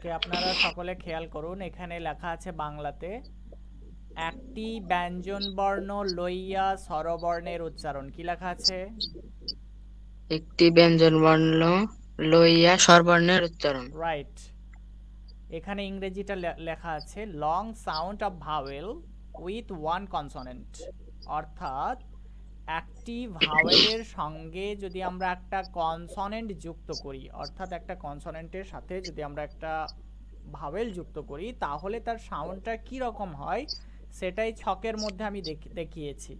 ওকে, আপনারা সকলে খেয়াল করুন, এখানে লেখা আছে বাংলাতে একটি ব্যঞ্জনবর্ণ লইয়া স্বরবর্ণের উচ্চারণ। কি লেখা আছে? একটি ব্যঞ্জনবর্ণ লইয়া স্বরবর্ণের উচ্চারণ। রাইট। এখানে ইংরেজিটা লেখা আছে long sound of vowel with one consonant, অর্থাৎ একটি ভাওয়েলের সঙ্গে যদি আমরা একটা কনসোনেন্ট যুক্ত করি, অর্থাৎ একটা কনসোনেন্টের সাথে যদি আমরা একটা ভাওয়েল যুক্ত করি, তাহলে তার সাউন্ডটা কী রকম হয় সেটাই ছকের মধ্যে আমি দেখিয়েছি।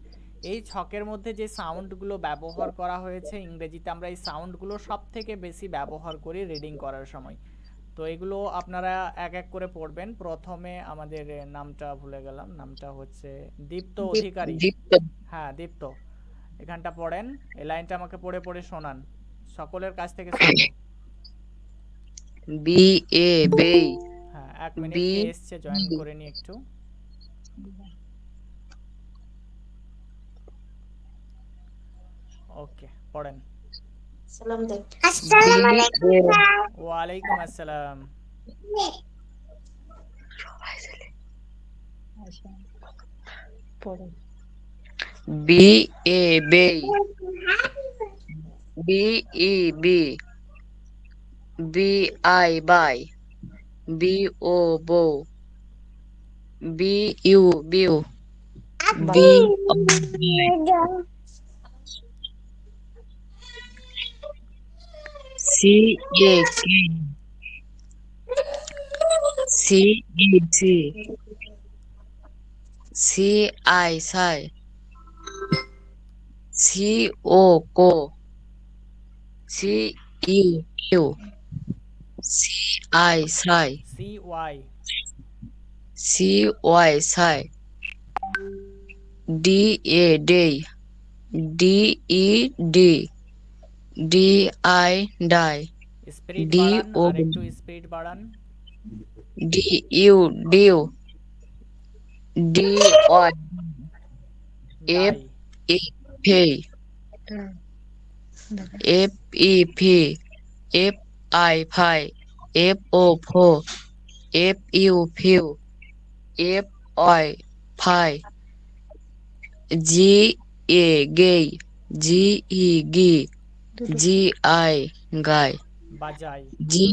এই ছকের মধ্যে যে সাউন্ডগুলো ব্যবহার করা হয়েছে ইংরেজিতে, আমরা এই সাউন্ডগুলো সব থেকে বেশি ব্যবহার করি রিডিং করার সময়। তো এগুলো আপনারা এক এক করে পড়বেন। প্রথমে আমাদের নামটা ভুলে গেলাম, নামটা হচ্ছে দীপ্ত অধিকারী। দীপ্ত। হ্যাঁ, দীপ্ত, এখানটা পড়েন। এই লাইনটা আমাকে পড়ে পড়ে শোনান, সকলের কাছ থেকে শুনবো। বি এ বে। হ্যাঁ, এক মিনিট, বি কে এসছে জয়েন করে নি একটু। ওকে, পড়েন। আসসালামু আলাইকুম স্যার। ওয়ালাইকুম আসসালাম। B A bay. B E be. B I by. B O bo. B U bew. B O by. C A kay. C E see. C I sigh. C O co. C U cue. C I sigh. C Y. C Y sigh. D A day. D E dee. D I die. Spirit D বাড়ান, ও আর একটু spirit বাড়ান। D U dew. D Y F die. E fe. F E fee. F I fie. F O foe. F U few. F Y fie. G A gay. G E gee. G I guy. বাজাই। G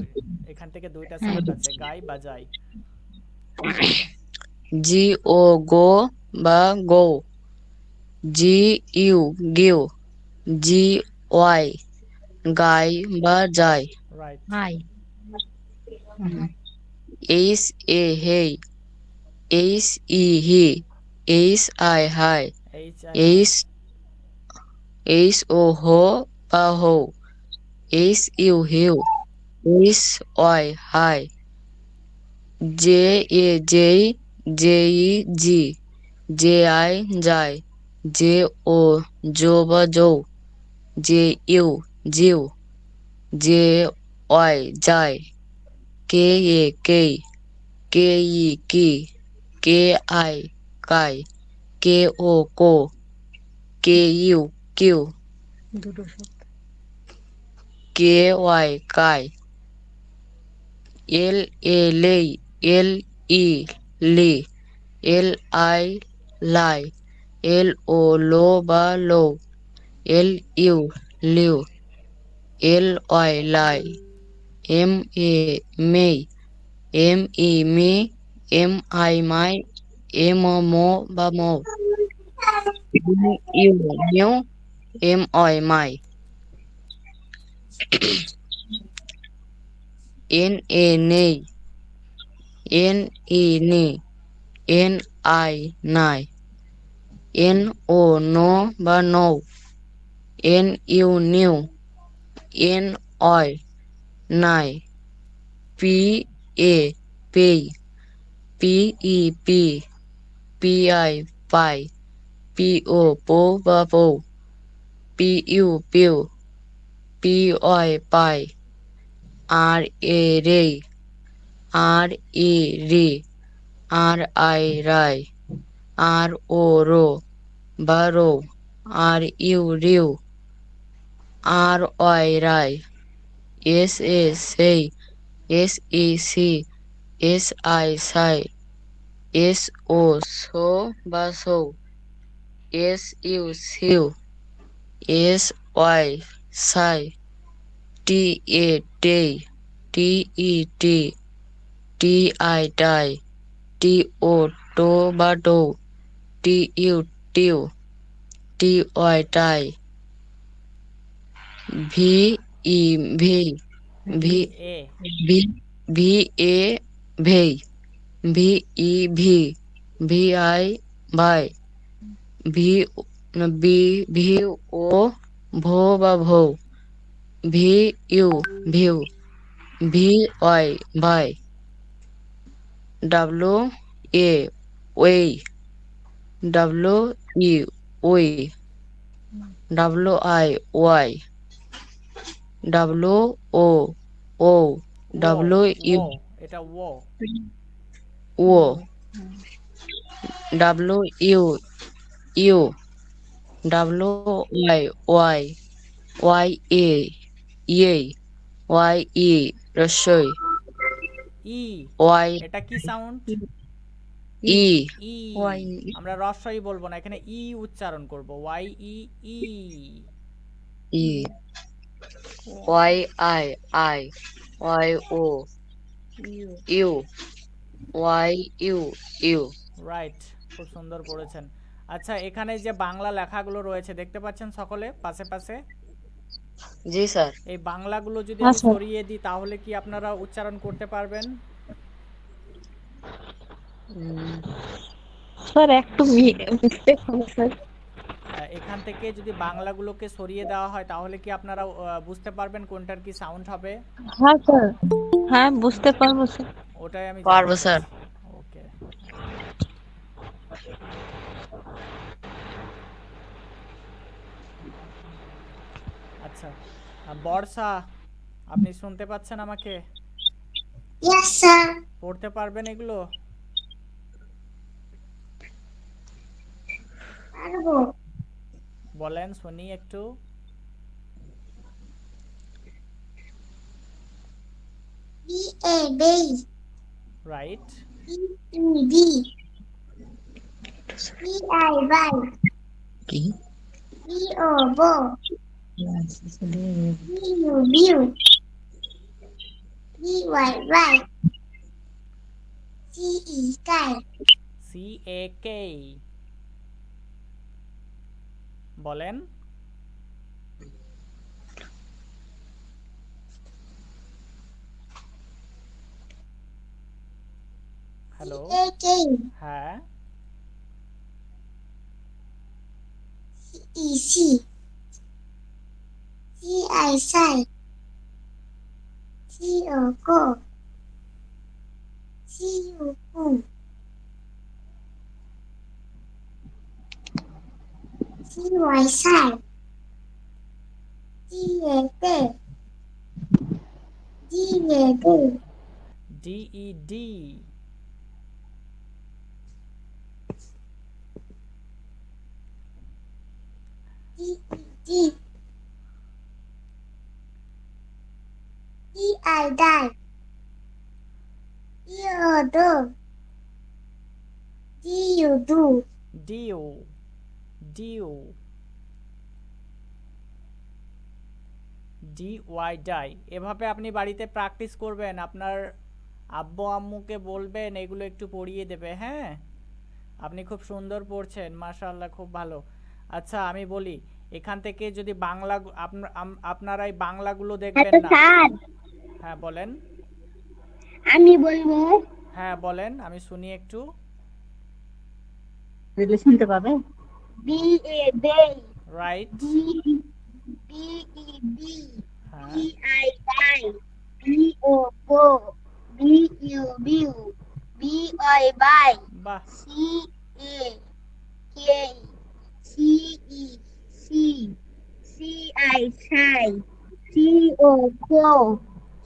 এখান থেকে দুইটা sound আছে, গাই বাজাই। জি ও গো বা গো। G U গিউ। G Y guy বা jy. Right. H A hey. H E he. H I hi. H I hi. H H O ho বা how. H U hue. H Y hi. J A jay. J E gee. J I jy. J O jo বা jow. J U jew. J Y jy. K A kay. K E key. K I ky. K O ko. K U cue. K Y ky. L A লেই। এল ই লি। L I lie. L O low বা low. L U lew. L Y lie. M A may. M E me. M I my. M O mo বা mow. M U new. M Y my. N A nay. N E knee. N I nigh. N O no বা now. N U new. N Y nigh. P A pay. P E pee. P I pie. P O po বা pow. P U pew. P y pi. আর এ রে। আর ই রি। আর I Rai. R O row বা row. R U rue. R Y rye. S A say. SEC SI SO so বা সৌ SU SY Sai TET TI TO টো বা tow TU TY tie VE V V V A V VA vay VE VI vie VO vo বা vow view VY vie WA ওই WE ওই WI WO ও ও WU ও এটা ও ও WU WY YA YE রস্যই ই ওয়াই এটা কি সাউন্ড ই ই আমরা রস্বই বলবো না এখানে ই উচ্চারণ করব Y E E E Y I Y O U Y U right খুব সুন্দর পড়েছেন আচ্ছা এখানে যে বাংলা লেখাগুলো রয়েছে দেখতে পাচ্ছেন সকলে পাশে পাশে জি স্যার এই বাংলাগুলো যদি হ্যাঁ আমি স্যার। সরিয়ে দিই তাহলে কি আপনারা উচ্চারণ করতে পারবেন স্যার একটু মিস্টেক হলো স্যার। এখান থেকে যদি বাংলাগুলোকে সরিয়ে দেওয়া হয় তাহলে কি আপনারা বুঝতে পারবেন কোনটার কি সাউন্ড হবে হ্যাঁ স্যার, হ্যাঁ বুঝতে পারবো স্যার। ওটাই আমি পারবো জানতে স্যার চাইছি ওকে আচ্ছা বর্ষা আপনি শুনতে পাচ্ছেন আমাকে Yes, sir. পড়তে পারবেন এগুলো পারবো। বলেন শুনি একটু B-A, base. Right B-E-B. B-I, bye. কি B-O, bo. B-U, view. B-Y, right. C-E, sky. C A K বলেন হ্যালো C-A-K. হ্যাঁ C-E-C. C-I, sky. C-O, go. C-U, cool. C-Y, side. D-A-Day. D-A-Day. D E D D-E-D. D-I, die. D-O-Do. D-U, do. Dew dew D Y die এভাবে আপনি বাড়িতে practice করবেন আপনার আব্বু আম্মুকে বলবেন এগুলো একটু পড়িয়ে দেবে হ্যাঁ আপনি খুব সুন্দর পড়ছেন মাশাআল্লাহ খুব ভালো আচ্ছা আমি বলি এখান থেকে যদি বাংলা আপনারা এই বাংলাগুলো দেখবেন না স্যার হ্যাঁ বলেন আমি বলবো হ্যাঁ বলেন আমি শুনি একটু দিলে শুনতে পাবে। B A bay right B B E be হ্যাঁ B I by B O go B U bew B I by বাহ C A kay C E see C I sigh C O co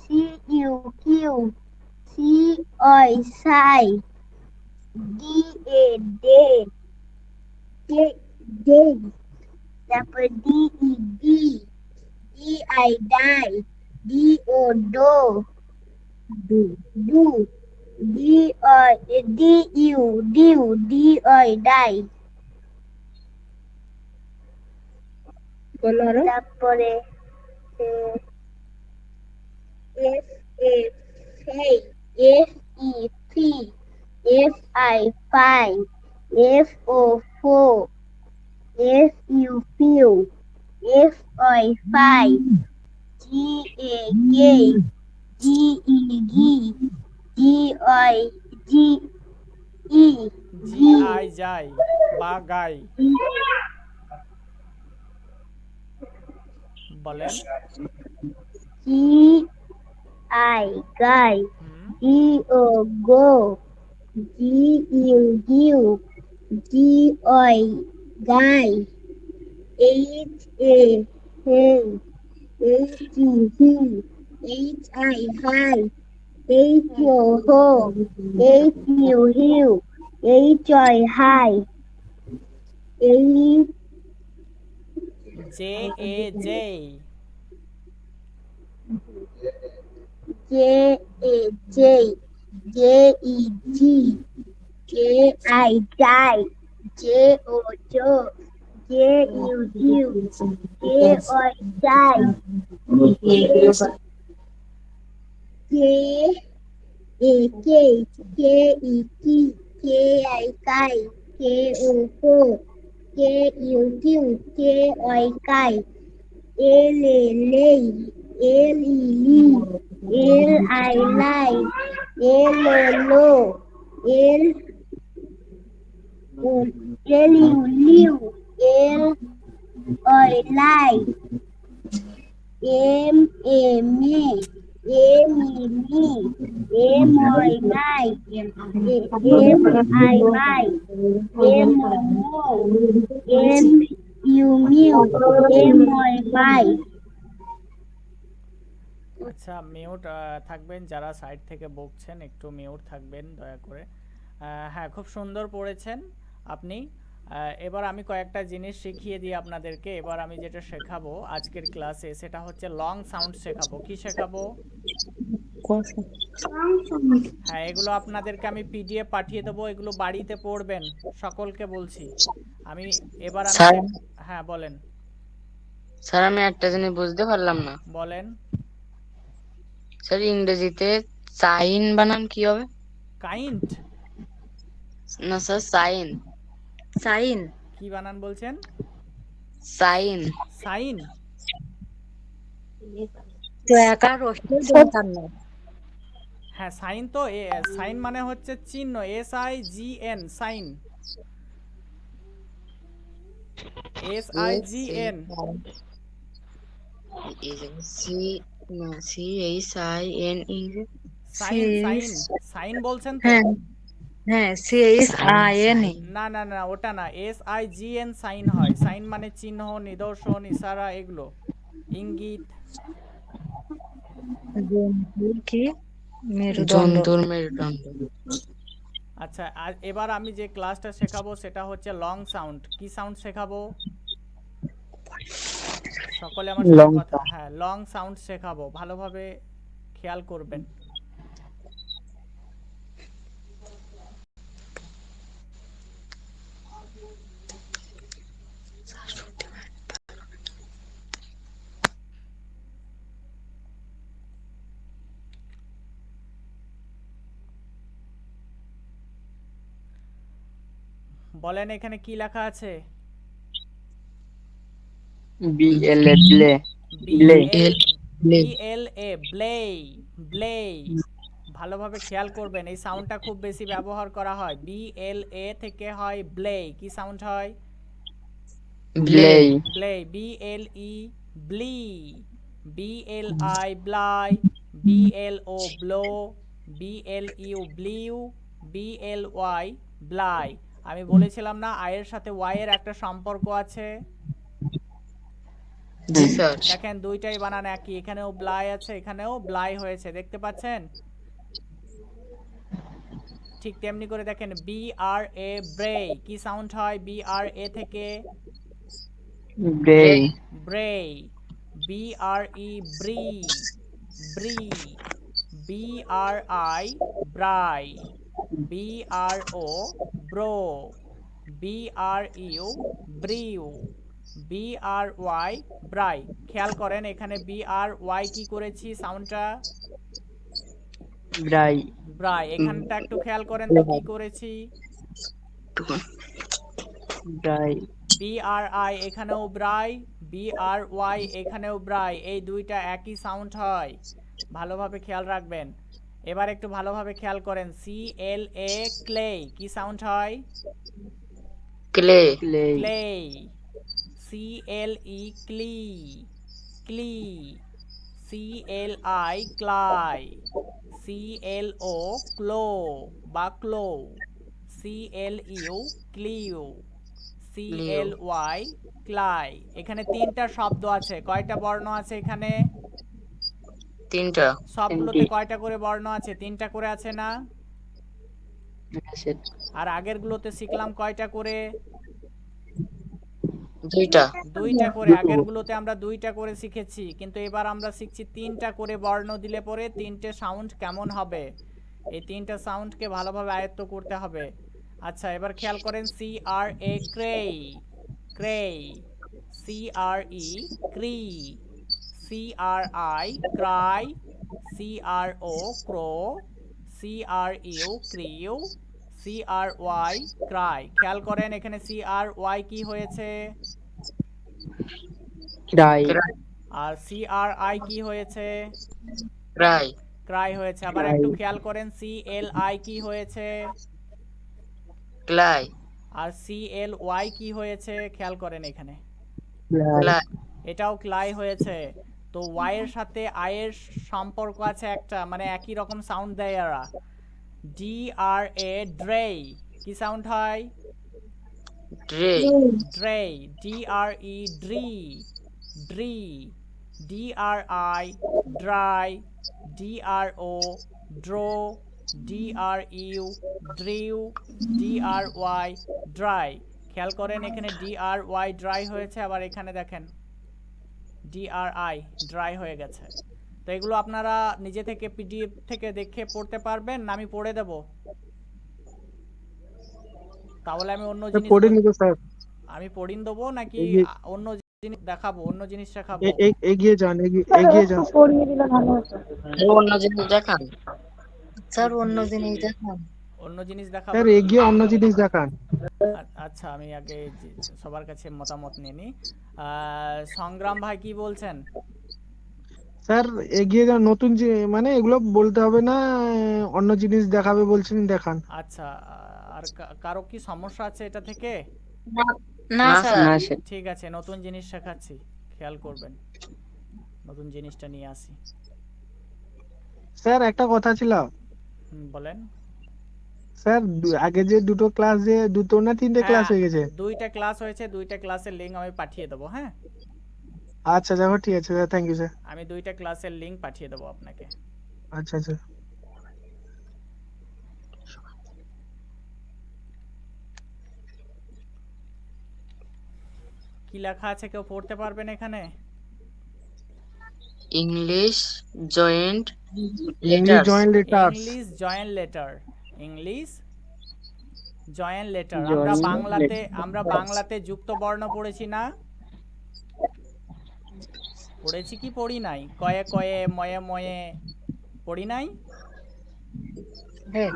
C U cue C I sigh D A day day day তারপর D E dee D I die D O do Do. D-I, die. বলো আরো। তারপরে F A F E F I five F O four F U few F I five G A gay G E G G I G E G I যাই বা গাই, বলেন। G I guy hmm, G O go G U give G I guy H A hey H E he H I hi H O ho H U hiu H I hi H J A J, J A J J E G J I die J O Joe J U you J I die J A K K E T K I kai K O ko K U Q K I kai L A lay L E lee L I lie L O low L O L U liu L I lie M A me M E me M I my M I my M O mo M U mew M I my আচ্ছা mute থাকবেন, যারা side থেকে বকছেন একটু mute থাকবেন দয়া করে। হ্যাঁ, খুব সুন্দর পড়েছেন আপনি। এবার আমি কয়েকটা জিনিস শিখিয়ে দিই আপনাদেরকে। এবার আমি যেটা শেখাবো আজকের ক্লাসে সেটা হচ্ছে লং সাউন্ড শেখাবো। কি শেখাবো? হ্যাঁ, এগুলো আপনাদেরকে আমি পিডিএফ পাঠিয়ে দেবো, এগুলো বাড়িতে পড়বেন, সকলকে বলছি আমি। এবার আমি স্যার হ্যাঁ বলেন। স্যার আমি একটা জিনিস বুঝতে পারলাম না। বলেন। স্যার ইংরেজিতে সাইন বানান কি হবে? কাইন্ড? না স্যার, সাইন। সাইন কি বানান বলছেন? সাইন। সাইন? তো একা রশ্মির দরকার নেই। হ্যাঁ, সাইন তো সাইন মানে হচ্ছে চিহ্ন, SIGN, সাইন, SIGN। সি না, CHIN সাইন সাইন সাইন বলছেন তো? হ্যাঁ হ্যাঁ, CHIN না না না, ওটা না, SIGN সাইন হয়। সাইন মানে চিহ্ন, নিদর্শন, ইশারা, এগুলো, ইঙ্গিত। কি মেরুদণ্ড। জন্তুর মেরুদণ্ড। আচ্ছা, এবার আমি যে ক্লাসটা শেখাবো সেটা হচ্ছে লং সাউন্ড। কি সাউন্ড শেখাবো? সকলে আমার সাথে কথা, হ্যাঁ, লং সাউন্ড শেখাবো, ভালোভাবে খেয়াল করবেন। বলেন এখানে কি লেখা আছে? BLA ব্লে ব্লে BLA ব্লেই, ব্লেই। ভালোভাবে খেয়াল করবেন, এই সাউন্ডটা খুব বেশি ব্যবহার করা হয়। BLA থেকে হয় ব্লেই। কি সাউন্ড হয়? ব্লেই ব্লেই। BLE ব্লি, BLI ব্লাই, BLO ব্লো, BLU ব্লিউ, BLY ব্লাই। আমি বলেছিলাম না আয়ের সাথে ওয়াই এর একটা সম্পর্ক আছে? জি স্যার। দেখেন দুইটাই বানান একই, এখানেও ব্লাই আছে, এখানেও ব্লাই হয়েছে, দেখতে পাচ্ছেন? ঠিক তেমনি করে দেখেন BRA ব্রে, কি সাউন্ড হয় BRA থেকে? ব্রেই ব্রে। BRE ব্রি, ব্রি। BRI ব্রাই, BRO bro, BRU brew, BRY ব্রাই। খেয়াল করেন এখানে BRY কি করেছি সাউন্ডটা? ব্রাই, ব্রাই। এখানটা একটু খেয়াল করেন তো কি করেছি? ব্রাই, BRI এখানেও ব্রাই, BRY এখানেও ব্রাই, এই দুইটা একই সাউন্ড হয়, ভালোভাবে খেয়াল রাখবেন। এবার একটু ভালোভাবে খেয়াল করেন, CLA ক্লে কি সাউন্ড হয়? Clay, clay, clay. CLE ক্লি, ক্লি। CLI ক্লাই, CLO ক্লো বা ক্লো, CLU ক্লিউ, CLY ক্লাই। এখানে তিনটা শব্দ আছে, কয়টা বর্ণ আছে এখানে? তিনটা, সবগুলোতে কয়টা করে বর্ণ আছে? তিনটা করে আছে না? আছে, আর আগেরগুলোতে শিখলাম কয়টা করে? দুইটা, দুইটা করে। দুটো। আগেরগুলোতে আমরা দুইটা করে শিখেছি, কিন্তু এবার আমরা শিখছি তিনটা করে বর্ণ দিলে পরে তিনটে সাউন্ড কেমন হবে, এই তিনটা সাউন্ডকে ভালোভাবে আয়ত্ত করতে হবে। আচ্ছা, এবার খেয়াল করেন, CRA Cray, Cray, CRE ক্রি, CRI Cry, CRO ক্রো, CRU ক্রিউ, CRY ক্রাই। খেয়াল করেন এখানে CRY কি হয়েছে? ক্রাই, আর CRI কি হয়েছে? ক্রাই, ক্রাই হয়েছে। আবার ক্রাই, একটু খেয়াল করেন, CLI কি হয়েছে? ক্লাই, আর CLY কি হয়েছে? খেয়াল করেন এখানে, ক্লাই, ক্লাই, এটাও ক্লাই হয়েছে। তো ওয়াই এর সাথে আই এর সম্পর্ক আছে একটা, মানে একই রকম সাউন্ড দেয় এরা। DRA ড্রে কি সাউন্ড হয়? ড্রে, ড্রে। DRE ড্রি, ড্রি। DRI dry, DRO draw, DRU drew, DRY dry. খেয়াল করেন এখানে DRY ড্রাই হয়েছে, আবার এখানে দেখেন DRI ড্রাই হয়ে গেছে। তো এগুলো আপনারা নিজে থেকে PDF থেকে দেখে পড়তে পারবেন না আমি পড়ে দেব? তাহলে আমি অন্য জিনিস পড়ে নিব স্যার। আমি পড়িয়ে দেবো নাকি এগিয়ে অন্য জিনিস দেখাবো, অন্য জিনিস শেখাবো? এগিয়ে যান, এগিয়ে যান। অন্য জিনিস দেখান। স্যার অন্য জিনিস দেখান। অন্য জিনিস দেখাবো? স্যার এগিয়ে অন্য জিনিস দেখান। আচ্ছা, আমি আগে সবার কাছে মতামত নিয়ে নিই। সংগ্রাম ভাই কি বলছেন? স্যার এগিয়ে যান, নতুন মানে এগুলো বলতে হবে না, অন্য জিনিস দেখাবে বলছেন, দেখান। আচ্ছা, আর কারো কি সমস্যা আছে এটা থেকে? না না না স্যার। স্যার, না স্যার, ঠিক আছে, নতুন জিনিস শেখাচ্ছি, খেয়াল করবেন। নতুন জিনিসটা নিয়ে আসি। স্যার একটা কথা ছিল। বলেন। স্যার আগে যে দুটো ক্লাস, যে দুটো না তিনটে ক্লাস হ্যাঁ, হয়ে গেছে। দুইটা ক্লাস হয়েছে, দুইটা ক্লাসের লিঙ্ক আমি পাঠিয়ে দেবো। হ্যাঁ, আচ্ছা দেখো, ঠিক আছে স্যার, থ্যাংক ইউ স্যার। আমি দুইটা ক্লাসের লিঙ্ক পাঠিয়ে দেবো আপনাকে। আচ্ছা আচ্ছা। কি লেখা আছে কেউ পড়তে পারবেন এখানে? English joint English letters, joint letters. English joint letter, English joint letter. Joint আমরা বাংলাতে যুক্ত বর্ণ পড়েছি না? পড়েছি কি পড়ি নাই? কয়ে কয়ে, ময়ে ময়ে, পড়ি নাই? হ্যাঁ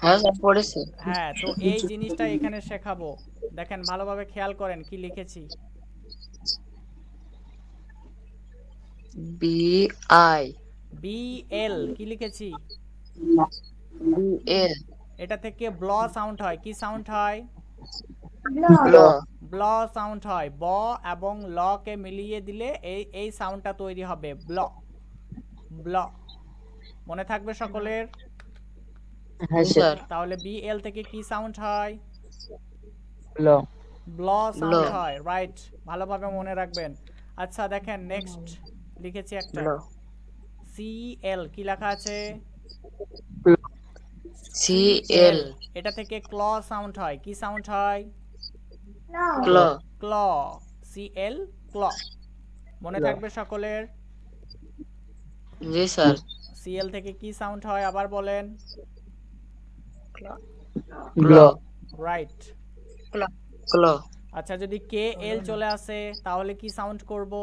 হ্যাঁ স্যার পড়েছি। হ্যাঁ, তো এই জিনিসটা এখানে শেখাবো। দেখেন ভালোভাবে খেয়াল করেন কি লিখেছি। বি আই, BL কি লিখেছি? বি এল, এটা থেকে ব্ল সাউন্ড হয়, কি সাউন্ড হয়? ল, ব্ল সাউন্ড হয়। ব এবং ল কে মিলিয়ে দিলে এই সাউন্ডটা তৈরি হবে, ব্ল, ব্ল। মনে থাকবে সকলের? হ্যাঁ জি স্যার, স্যার, তাহলে BL থেকে কি সাউন্ড হয়? ল, ব্ল সাউন্ড হয়, রাইট, ভালোভাবে মনে রাখবেন। আচ্ছা দেখেন নেক্সট লিখেছি একটা, ল, CL কি লেখা আছে? সি এল, এটা থেকে ক্ল সাউন্ড হয়, কি সাউন্ড হয়? ক্ল, ক্ল, CL ক্ল। মনে থাকবে সকলের? জি স্যার, সিএল থেকে কি সাউন্ড হয় আবার বলেন। গ্ল রাইট। ক্ল আচ্ছা যদি কে এল চলে আসে তাহলে কি সাউন্ড করব?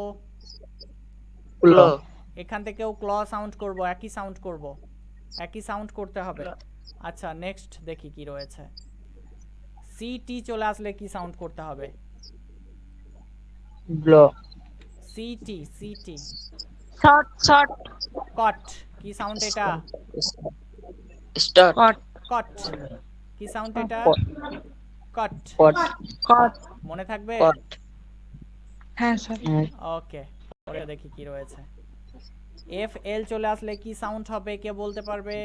ক্ল এখান থেকেও ক্ল সাউন্ড করব, একই সাউন্ড করব, একই সাউন্ড করতে হবে। আচ্ছা নেক্সট দেখি কি রয়েছে। সিটি চলে আসলে কি সাউন্ড করতে হবে? ব্ল সিটি সিটি শর্ট শর্ট কট কি সাউন্ড এটা? স্টার্ট কট কট কি সাউন্ড এটা? কট। পট কট মনে থাকবে? কট হ্যাঁ স্যার ওকে পরে দেখি কি রয়েছে। এফ এল চলে আসলে কি সাউন্ড হবে কে বলতে পারবে?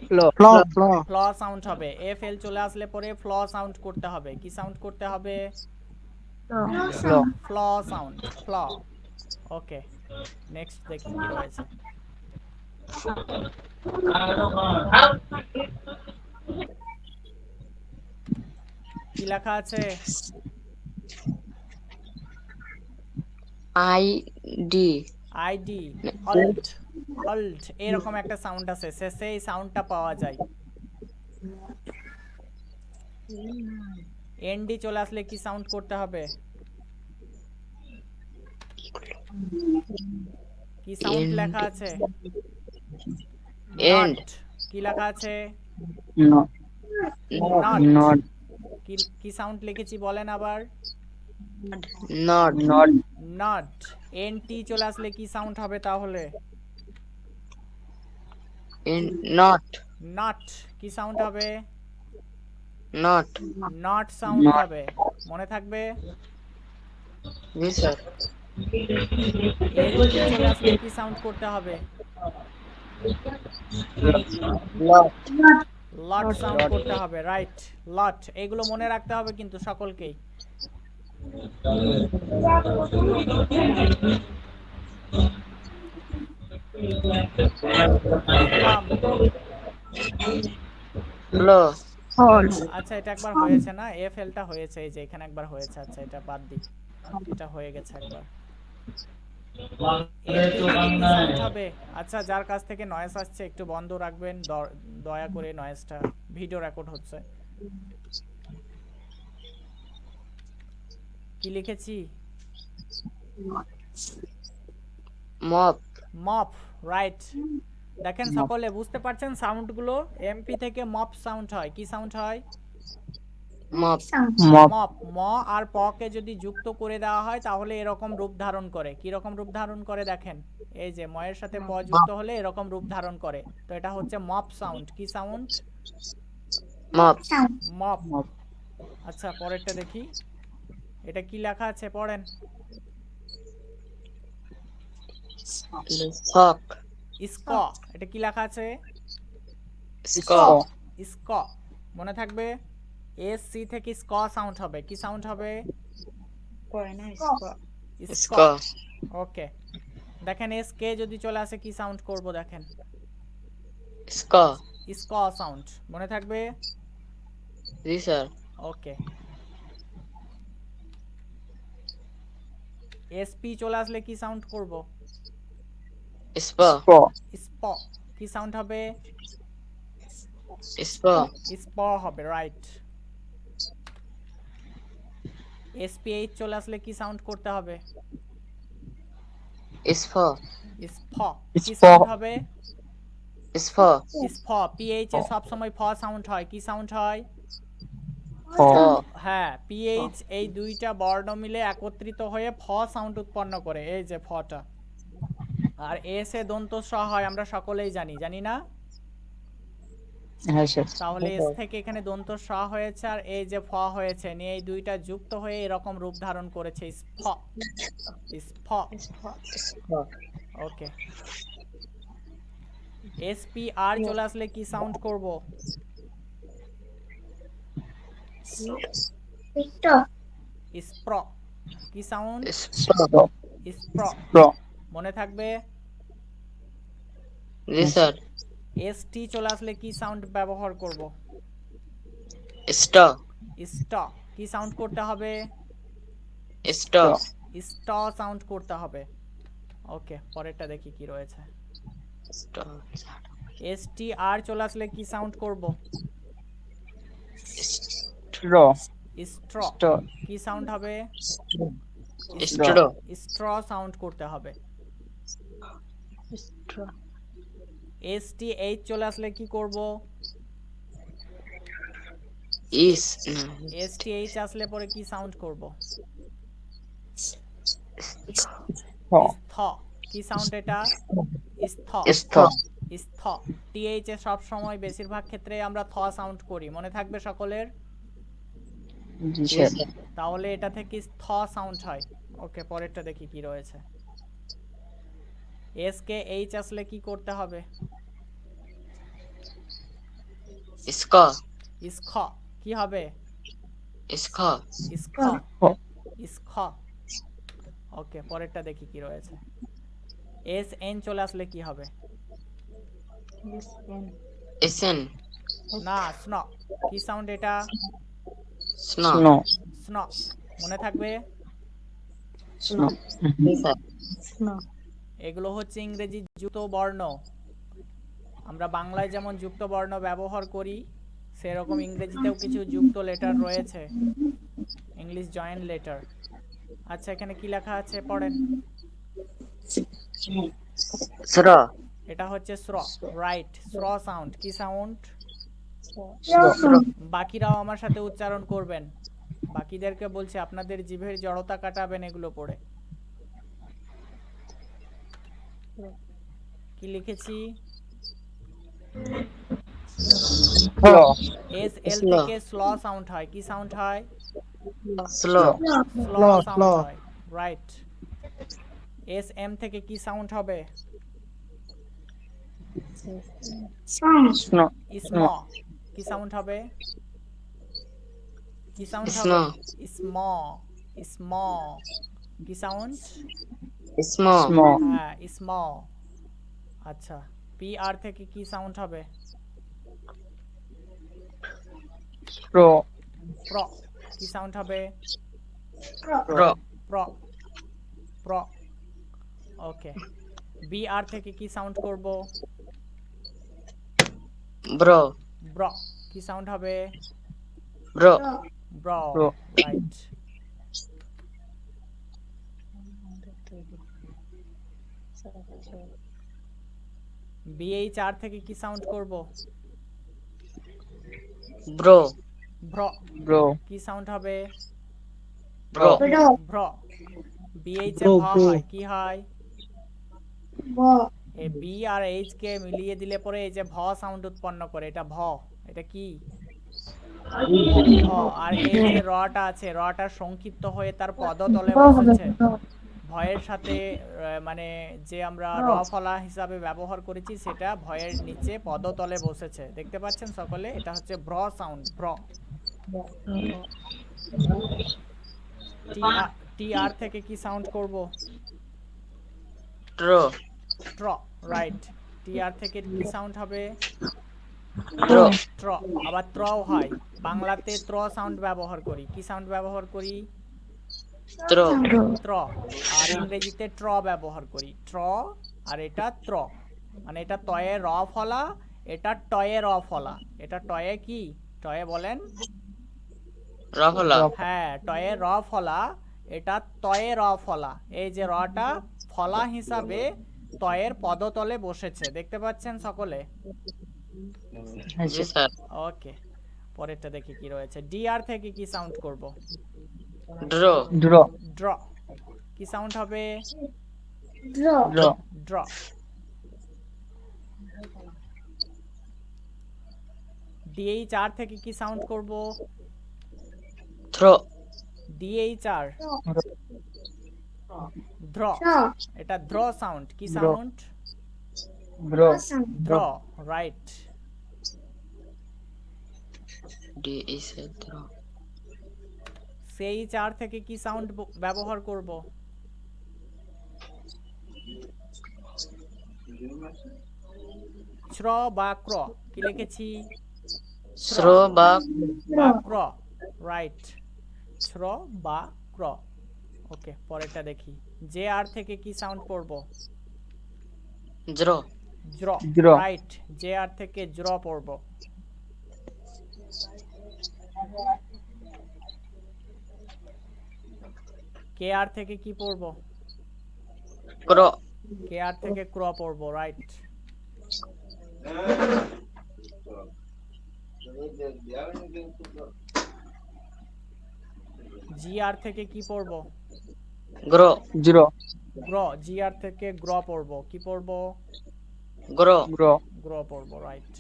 ফ্ল ফ্ল ফ্ল ফ্ল সাউন্ড হবে। এফ এল চলে আসলে পরে ফ্ল সাউন্ড করতে হবে। কি সাউন্ড করতে হবে? ফ্ল ফ্ল সাউন্ড ফ্ল। ওকে নেক্সট দেখি কি রয়েছে। কি লেখা আছে? আই ডি আইডি অল্ট অল্ট এরকম একটা সাউন্ড আছে, শেষে এই সাউন্ডটা পাওয়া যায়। এনডি চলে আসলে কি সাউন্ড করতে হবে? কি সাউন্ড লেখা আছে? এন্ড নট কি লেখা আছে? নট নট নট কি কি সাউন্ড লিখেছি বলেন আবার। Not not not. এনটি চলে আসলে কি সাউন্ড হবে তাহলে? নট নট কি সাউন্ড হবে? Not not sound Not. হবে, মনে থাকবে। জি স্যার এলটি চলে আসলে কি সাউন্ড করতে হবে? লট লট সাউন্ড করতে হবে, রাইট। লট এগুলো মনে রাখতে হবে কিন্তু সকলকেই। লিখলাম। ফ্লো আচ্ছা এটা একবার হয়েছে না, এফ এলটা হয়েছে, এই যে এখানে একবার হয়েছে। আচ্ছা এটা বাদ দিই, এটা হয়ে গেছে একবার। এনডি থেকে কি সাউন্ড হবে? আচ্ছা যার কাছ থেকে নয়েজ আসছে একটু বন্ধ রাখবেন দয়া করে, নয়েজটা ভিডিও রেকর্ড হচ্ছে। কি লিখেছি? Mop mop, right. দেখেন সকলে বুঝতে পারছেন সাউন্ডগুলো? এমপি থেকে মপ সাউন্ড হয়। কি সাউন্ড হয়? Mop mop mop. ম আর প কে যদি যুক্ত করে দেওয়া হয় তাহলে এরকম রূপ ধারণ করে। কি রকম রূপ ধারণ করে দেখেন, এই যে ময়ের সাথে প যুক্ত হলে এরকম রূপ ধারণ করে। তো এটা হচ্ছে মপ সাউন্ড। কি সাউন্ড? Mop mop. মপ আচ্ছা পরেরটা দেখি, এটা কি লেখা আছে পড়েন। সক স্ক, এটা কি লেখা আছে? স্ক স্ক মনে থাকবে। এস সি থেকে স্ক সাউন্ড হবে। কি সাউন্ড হবে? স্ক ওকে দেখেন এস কে যদি চলে আসে কি সাউন্ড করব দেখেন। স্ক স্ক সাউন্ড মনে থাকবে। জি স্যার ওকে এসপি চলে আসলে কি সাউন্ড করব? স্প স্প কি সাউন্ড হবে? স্প স্প হবে, রাইট। এসপিএইচ চলে আসলে কি সাউন্ড করতে হবে? স্প স্ফ কি স্ফ। সাউন্ড হবে? স্প স্ফ। পিএইচ এ সব সময় ফ সাউন্ড হয়। কি সাউন্ড হয়? ফ হ্যাঁ পিএইচ এই দুইটা বর্ণ মিলে একত্রিত হয়ে ফ সাউন্ড উৎপন্ন করে, এই যে ফটা। আর এস এ দন্ত স হয় আমরা সকলেই জানি, জানি না? হ্যাঁ স্যার তাহলে এস থেকে এখানে দন্ত স হয়েছে আর এই যে ফ হয়েছে, নিয়ে এই দুইটা যুক্ত হয়ে এরকম রূপ ধারণ করেছে স্ফ। স্ফ ওকে। এসপি আর চলে আসলে কি সাউন্ড করব? স্প্র কি সাউন্ড? স্প স্প্র মনে থাকবে। জি স্যার এসটি চলে আসলে কি সাউন্ড ব্যবহার করব? স্ট স্ট কি সাউন্ড করতে হবে? স্ট স্ট সাউন্ড করতে হবে। ওকে পরেরটা দেখি কি রয়েছে। এস টি আর চলে আসলে কি সাউন্ড করব? Straw straw. স্ট্র কি সাউন্ড হবে? স্ট্র স্ট্র সাউন্ড করতে হবে। এস টি এইচ চলে আসলে কি করব? ইস এস টি এইচ আসলে পরে কি সাউন্ড করব? স্থ। কি সাউন্ড এটা? স্থ। স্থ স্থ। টিএইচ এ সব সময় বেশিরভাগ ক্ষেত্রে আমরা থ সাউন্ড করি, মনে থাকবে সকলের? জি স্যার তাহলে এটা থেকে স্থ সাউন্ড হয়। ওকে, পরেরটা দেখি কি রয়েছে। এস কে এইচ আসলে কি করতে হবে? স্ক স্খ। কি হবে? স্ক স্খ। স্খ। ওকে, পরেরটা দেখি কি রয়েছে। এস এন চলে আসলে কি হবে? এসেন না, স্ন। কি সাউন্ড এটা? Snow snow snow. মনে থাকবে? স্নো এগুলো হচ্ছে ইংরেজি যুক্ত বর্ণ। আমরা বাংলায় যেমন যুক্ত বর্ণ ব্যবহার করি, সেরকম ইংরেজিতেও কিছু যুক্ত লেটার রয়েছে, ইংলিশ জয়েন্ট লেটার। আচ্ছা, এখানে কি লেখা আছে পড়েন। স্র এটা হচ্ছে স্র, রাইট। স্র সাউন্ড। কি সাউন্ড? স্র বাকিরাও আমার সাথে উচ্চারণ করবেন। বাকিদেরকে বলছি আপনাদের জিভের জড়তা কাটাবেন এগুলো পড়ে। কি লিখেছি? স্ল এস এল স্ল থেকে স্ল সাউন্ড হয়। কি সাউন্ড হয়? স্ল স্ল স্ল সাউন্ড হয়, রাইট। এস এম থেকে কি সাউন্ড হবে? স্নো স্ম। কি সাউন্ড হবে? কি সাউন্ড স্ম হবে? স্ম। স্ম। কি সাউন্ড? স্ম স্মো হ্যাঁ, স্ম। আচ্ছা, পি আর থেকে কি সাউন্ড হবে? প্রো প্র। কি সাউন্ড হবে? প্র প্র। প্র। ওকে। বি আর থেকে কি সাউন্ড করব? ব্র ব্র। কি সাউন্ড হবে? ব্র ব্র, প্রো রাইট। বিএইচ আর থেকে কি সাউন্ড করব? ব্র ভ্র। ব্রো কি সাউন্ড হবে? ব্র ভ্র। বিএইচ এ ব্রো ভ ব্রো হয়। কি হয়? এই বি আর এইচ কে মিলিয়ে দিলে পরে এই যে ভ সাউন্ড উৎপন্ন করে, এটা ভ। এটা কি? ভ। আর এই যে রটা আছে, রটা সংক্ষিপ্ত হয়ে তার পদতলে বসেছে। ভয়ের সাথে মানে যে আমরা র ফলা হিসাবে ব্যবহার করেছি, সেটা ভয়ের নিচে পদতলে বসেছে। দেখতে পাচ্ছেন সকলে? এটা হচ্ছে ভ্র সাউন্ড, ভ্র। টি আর থেকে কি সাউন্ড করব? ট্র ট্র, রাইট। টি আর থেকে কি সাউন্ড হবে? ট্র ট্র। আবার ত্রও হয়। বাংলাতে ত্র সাউন্ড ব্যবহার করি। কি সাউন্ড ব্যবহার করি? ট্র ত্র। আর ইংরেজিতে ট্র ব্যবহার করি, ট্র। আর এটা ত্র, মানে এটা তয়ে র ফলা, এটা টয়ে র ফলা। এটা টয়ে কি? টয়ে বলেন। রফলা হ্যাঁ, টয়ে র ফলা। এটা তয়ে র ফলা। এই যে রটা ফলা হিসাবে তয়ের পদতলে বসেছে। দেখতে পাচ্ছেন সকলে? জি স্যার ওকে, পরেরটা দেখি কি রয়েছে। ডি আর থেকে কি সাউন্ড করব? ড্র ড্র ড্র। কি সাউন্ড হবে? ড্র ড্র। ডিএইচ আর থেকে কি সাউন্ড করব? থ্র ডিএইচ আর, ধ্র। এটা ধ্র সাউন্ড। কি ধ্র। সাউন্ড? ব্রো ধ্র, রাইট। ডি ইস থ্র সেইচ আর থেকে কি সাউন্ড ব্যবহার করব? শ্র বা ক্র। কি লিখেছি? শ্র বা বা ক্র, রাইট। শ্র বা ক্র। ওকে, পরেরটা দেখি। জে আর থেকে কি সাউন্ড করব? জ্র জ্র, জ্র। রাইট। জে আর থেকে জ্র পড়ব। কে আর থেকে কি পড়ব? ক্র কে আর থেকে ক্র পড়ব, রাইট। জি আর থেকে কি পড়ব? গ্র জ্র গ্র। জি আর থেকে গ্র পড়ব, কি পড়ব? গ্র গ্র গ্র পড়ব, রাইট।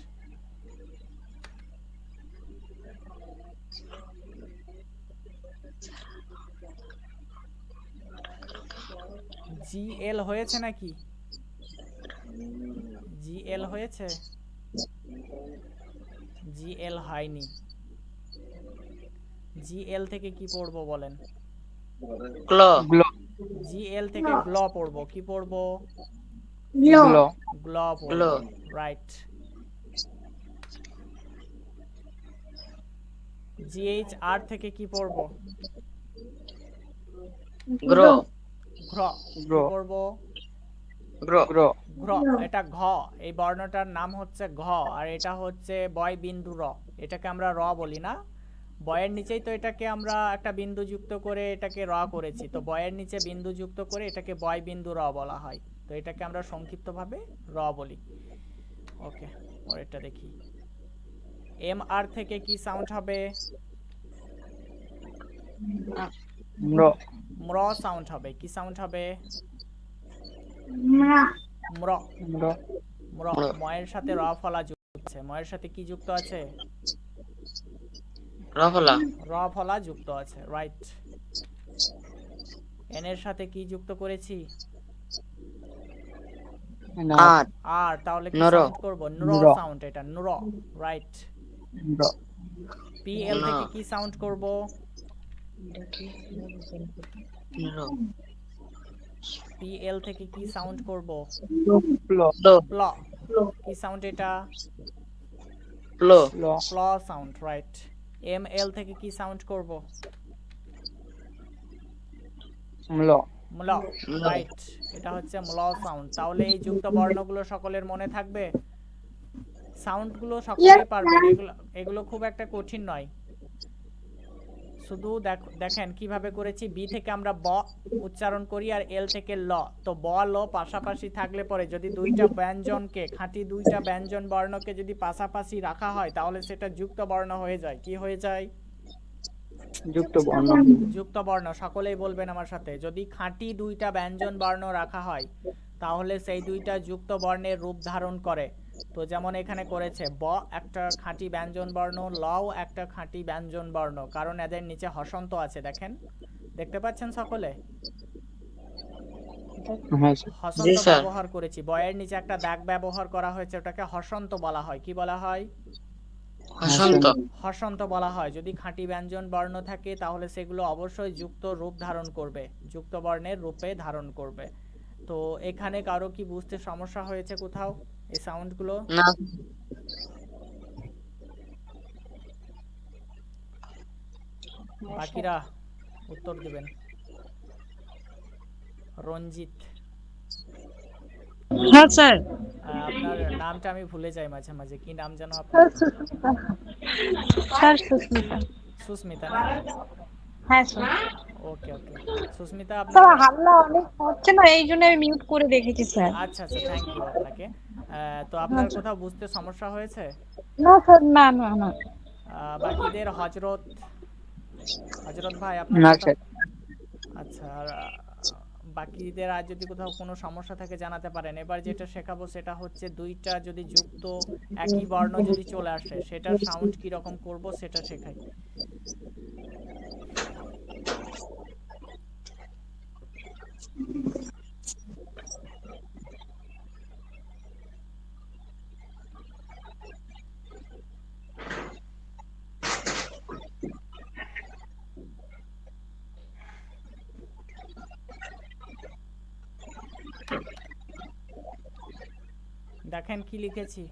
জি এল হয়েছে নাকি? জি এল হয়েছে? জি এল হয়নি। জি এল থেকে কি পড়ব বলেন? ক্ল গ্ল জি এল থেকে গ্ল পড়ব, কি পড়ব? গ্ল গ্ল পড়ব, গ্ল রাইট। জিএইচ আর থেকে কি পড়ব? গ্র ঘ্র। গ্র কি পড়ব? গ্র গ্র ঘ্র। এটা ঘ, এই বর্ণটার নাম হচ্ছে ঘ, আর এটা হচ্ছে বয় বিন্দু র। এটাকে আমরা র বলি না? বয়ের নিচেই তো এটাকে আমরা একটা বিন্দু যুক্ত করে এটাকে র করেছি, তো বয়ের নিচে বিন্দু যুক্ত করে এটাকে বয় বিন্দু র বলা হয়। তো এটাকে আমরা সংক্ষিপ্তভাবে র বলি। ওকে, পরেরটা দেখি। এম আর থেকে কি সাউন্ড হবে? ম্র ম্র সাউন্ড হবে, কি সাউন্ড হবে? ম্র। ম্র ম্র। ময়ের সাথে র ফলা যুক্ত আছে। ময়ের সাথে কি যুক্ত আছে? রফলা র ফলা যুক্ত আছে, রাইট। এন এর সাথে কি যুক্ত করেছি? আর আর, তাহলে কি নর সাউন্ড করব? নর নর সাউন্ড, এটা নর, রাইট। ম্র পি এল ন থেকে কি সাউন্ড করব? নর পি এল থেকে কি সাউন্ড করব? প্ল প্ল প্ল। কি সাউন্ড এটা? প্ল প্ল প্ল সাউন্ড, রাইট। এম এল থেকে কি সাউন্ড করব? ম্ল ম্ল, রাইট। এটা হচ্ছে ম্ল সাউন্ড। তাহলে এই যুক্ত বর্ণগুলো সকলের মনে থাকবে? সাউন্ডগুলো সকলেই পারবেন, এগুলো এগুলো খুব একটা কঠিন নয়। শুধু দেখেন কিভাবে করেছি। বি থেকে আমরা ব উচ্চারণ করি, আর এল থেকে ল। তো ব ল পাশাপাশি থাকলে পরে যদি দুইটা ব্যঞ্জনকে, খাঁটি দুইটা ব্যঞ্জন বর্ণকে যদি পাশাপাশি রাখা হয়, তাহলে সেটা যুক্ত বর্ণ হয়ে যায়। কি হয়ে যায়? যুক্ত বর্ণ যুক্ত বর্ণ। সকলেই বলবেন আমার সাথে, যদি খাঁটি দুইটা ব্যঞ্জন বর্ণ রাখা হয় তাহলে সেই দুইটা যুক্ত বর্ণের রূপ ধারণ করে। তো যেমন এখানে করেছে, ব একটা খাঁটি ব্যঞ্জন বর্ণ, লও একটা খাঁটি ব্যঞ্জন বর্ণ, কারণ এদের নিচে হসন্ত আছে। দেখেন, দেখতে পাচ্ছেন সকলে? হ্যাঁ স্যার হসন্ত স্যার। ব্যবহার করেছি। বয়ের নিচে একটা দাগ ব্যবহার করা হয়েছে, ওটাকে হসন্ত বলা হয়। কি বলা হয়? হসন্ত হসন্ত বলা হয়। যদি খাঁটি ব্যঞ্জন বর্ণ থাকে তাহলে সেগুলো অবশ্যই যুক্ত রূপ ধারণ করবে, যুক্ত বর্ণের রূপে ধারণ করবে। তো এখানে কারো কি বুঝতে সমস্যা হয়েছে কোথাও এই সাউন্ডগুলো? না বাকিরা উত্তর দিবেন। রঞ্জিত, হ্যাঁ স্যার। আপনার নামটা আমি ভুলে যাই মাঝে মাঝে, কি নাম যেন আপনার? স্যার সুস্মিতা। সুস্মিতা না? হ্যাঁ স্যার। ওকে ওকে, সুস্মিতা স্যার আপনার। হাল্লা অনেক হচ্ছে না, এই জন্য আমি মিউট করে রেখেছি স্যার। আচ্ছা আচ্ছা, থ্যাংক ইউ আপনাকে। তো আপনার কোথাও বুঝতে সমস্যা হয়েছে? না স্যার, না না না। বাকিদের হজরত, হজরত ভাই আপনার না কোথাও? স্যার আচ্ছা, আর বাকিদের আর যদি কোথাও কোনো সমস্যা থাকে জানাতে পারেন। এবার যেটা শেখাবো সেটা হচ্ছে দুইটা যদি যুক্ত একই বর্ণ যদি চলে আসে সেটার সাউন্ড কি রকম করব সেটা শেখাই। দেখেন কি লিখেছি।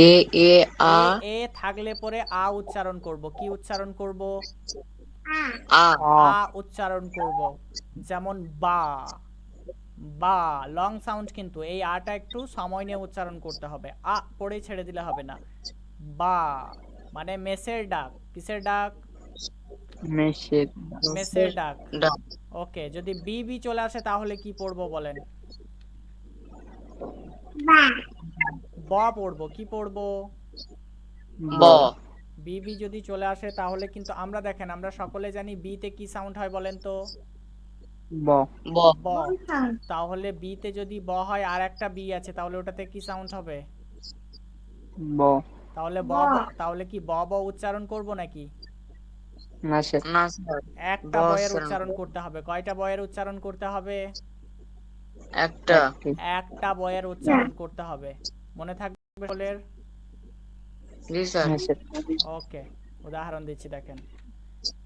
এ এ আ এ থাকলে পরে আ উচ্চারণ করব। কি উচ্চারণ করব? আ আ উচ্চারণ করব। যেমন বা, বা লং সাউন্ড, কিন্তু এই আটা একটু সময় নিয়ে উচ্চারণ করতে হবে, আ পড়ে ছেড়ে দিলে হবে না। বা মানে মেসের ডাক, কিসের ডাক? মেষের মেসের ডাক। ডাক ওকে, যদি বি বি চলে আসে তাহলে কি পড়বো বলেন? বা ব পড়বো, কি পড়বো? ব বি বি যদি চলে আসে তাহলে কিন্তু আমরা দেখেন, আমরা সকলে জানি বি তে কি সাউন্ড হয় বলেন তো? ব ব ব। তাহলে বি তে যদি ব হয় আর একটা বি আছে, তাহলে ওটাতে কি সাউন্ড হবে? ব তাহলে তাহলে কি ব ব উচ্চারণ করব নাকি? না স্যার। না স্যার একটা ব বয়ের স্যার উচ্চারণ করতে হবে। কয়টা বয়ের উচ্চারণ করতে হবে? একটা একটি। একটা বয়ের উচ্চারণ করতে হবে, মনে থাকবে বলের? জি স্যার হ্যাঁ স্যার। ওকে, উদাহরণ দিচ্ছি, দেখেন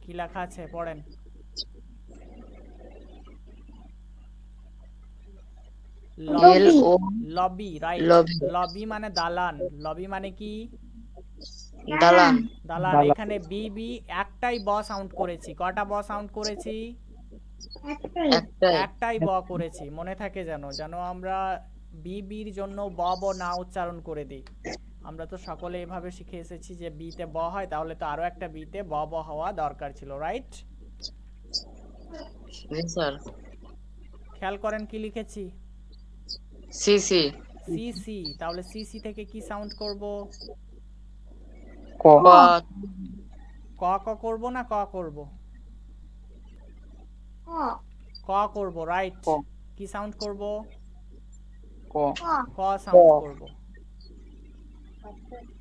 কি লেখা আছে, পড়েন। এল লবি, ও লবি, রাইট। লবি লবি মানে দালান, লবি মানে কি? দালান দালান। দালান। এখানে বি বি একটাই ব সাউন্ড করেছি, কটা ব সাউন্ড করেছি? একটাই একটাই ব করেছি, মনে থাকে যেন, যেন আমরা বি বির জন্য ব ব না উচ্চারণ করে দিই। আমরা তো সকলে এভাবে শিখে এসেছি যে বি তে ব হয়, তাহলে তো আরো একটা বি তে ব ব হওয়া দরকার ছিল, রাইট? জি স্যার খেয়াল করেন কি লিখেছি, সি সি সি সি। তাহলে সি সি থেকে কি সাউন্ড করব? ক ক ক ক করব না ক করব? ক করব, রাইট। ক কি সাউন্ড করব? ক ক সাউন্ড করব।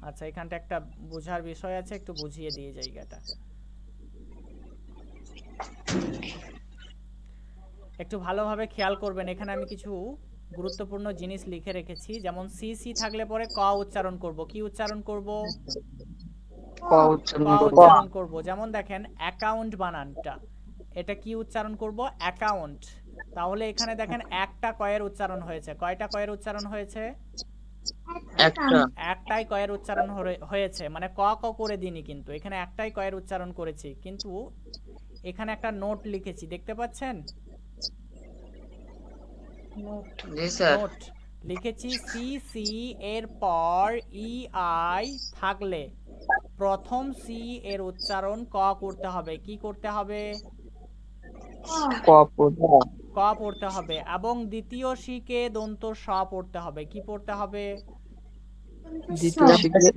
আচ্ছা, এখানটা একটা বোঝার বিষয় আছে, একটু বুঝিয়ে দিয়ে জায়গাটা একটু ভালোভাবে খেয়াল করবেন। এখানে আমি কিছু গুরুত্বপূর্ণ জিনিস লিখে রেখেছি, যেমন সি সি থাকলে পরে ক উচ্চারণ করব। কি উচ্চারণ করব? ক উচ্চারণ ক করব। উচ্চারণ করব। যেমন দেখেন অ্যাকাউন্ট বানানটা, এটা কি উচ্চারণ করব? অ্যাকাউন্ট। তাহলে এখানে দেখেন একটা কয়ের উচ্চারণ হয়েছে, কয়টা কয়ের উচ্চারণ হয়েছে? একটা একটাই কয়ের উচ্চারণ হয়েছে, মানে ক ক করে দিইনি, কিন্তু এখানে একটাই কয়ের উচ্চারণ করেছি। কিন্তু এখানে একটা নোট লিখেছি, দেখতে পাচ্ছেন? জি স্যার নোট লিখেছি, সি সি এর পর ই আই থাকলে প্রথম সি এর উচ্চারণ ক করতে হবে। কি করতে হবে? ক পড়ব। ক পড়তে হবে, এবং দ্বিতীয় সি কে দন্ত স পড়তে হবে। কি পড়তে হবে? দ্বিতীয় শিখলে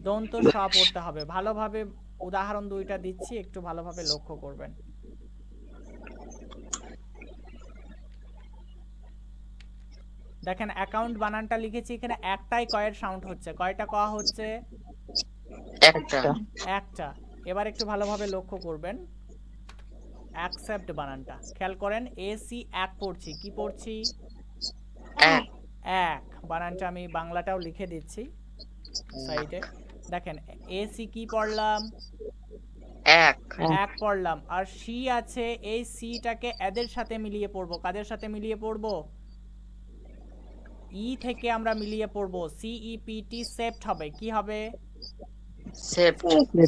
দন্ত স পড়তে হবে। ভালোভাবে উদাহরণ দুইটা দিচ্ছি, একটু ভালোভাবে লক্ষ্য করবেন। দেখেন অ্যাকাউন্ট বানানটা লিখেছি, এখানে একটাই কয়ের সাউন্ড হচ্ছে, কয়টা ক হচ্ছে? একটা একটা। এবার একটু ভালোভাবে লক্ষ্য করবেন অ্যাকসেপ্ট বানানটা, খেয়াল করেন। এসি এক পড়ছি, কি পড়ছি? এক এক। বানানটা আমি বাংলাটাও লিখে দিচ্ছি সাইডে। দেখেন এসি কি পড়লাম? এক এক পড়লাম। আর সি আছে, এই সিটাকে এদের সাথে মিলিয়ে পড়বো। কাদের সাথে মিলিয়ে পড়বো? ই থেকে আমরা মিলিয়ে পড়বো, সিইপিটি সেপ্ট হবে। কি হবে? সেপ্ট